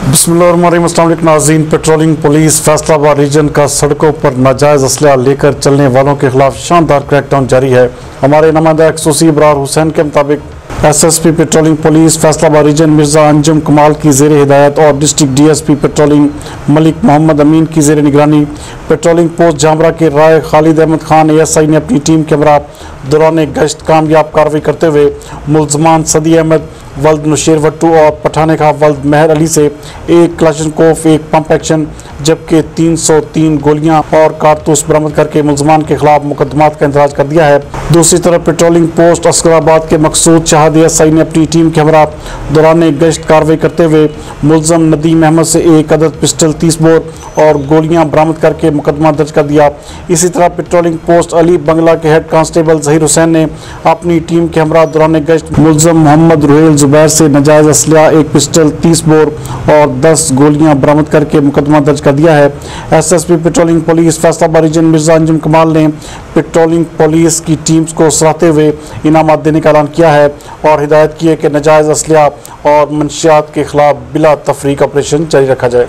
बिस्मिल्लाहिर्रहमानिर्रहीम। नाज़रीन, patrolling police Faisalabad reason का सड़कों पर नाजायज़ असलहा लेकर चलने वालों के खिलाफ शानदार क्रैकडाउन जारी है। हमारे नुमाइंदा एक्सोसी इब्रार हुसैन के मुताबिक SSP patrolling police Faisalabad region Mirza Anjum Kamal की ज़ेर हिदायत और district DSP patrolling Malik Mohammad Amin की ज़ेर निगरानी पेट्रोलिंग पोस्ट जामरा के राय खालिद अहमद खान एएसआई ने अपनी टीम के हमरा दौरान गश्त कामयाब कार्रवाई करते हुए मुलजमान सदी अहमद वल्द नुशेर वट्टू और पठाने खा वल्द मेहर अली से एक क्लाशनकोफ, एक पंप एक्शन जबकि 303 गोलियां और कारतूस बरामद करके मुलजमान के खिलाफ मुकदमात का इंतजाज कर दिया है। दूसरी तरफ पेट्रोलिंग पोस्ट अस्कराबाद के मकसूद शाहद एएसआई ने अपनी टीम के हमरा दौरान गश्त कार्रवाई करते हुए मुलजम नदीम अहमद से एक अदद पिस्टल 30 बोर और गोलियां बरामद करके मुकदमा दर्ज कर दिया। इसी तरह पेट्रोलिंग पोस्ट अली बंगला के हेड कांस्टेबल जहीर हुसैन ने अपनी टीम के हमरा दौरान गश्त मुलजम मोहम्मद रुहेल जुबैर से नाजायज़ असलहा, एक पिस्टल 30 बोर और 10 गोलियां बरामद करके मुकदमा दर्ज कर दिया है। SSP patrolling police Faisalabad region Mirza Anjum Kamal ने पेट्रोलिंग पुलिस की टीम्स को सराहते हुए इनामात देने का ऐलान किया है और हिदायत की है कि नाजायज़ असलहा और मंशियात के खिलाफ बिला तफरीक ऑपरेशन जारी रखा जाए।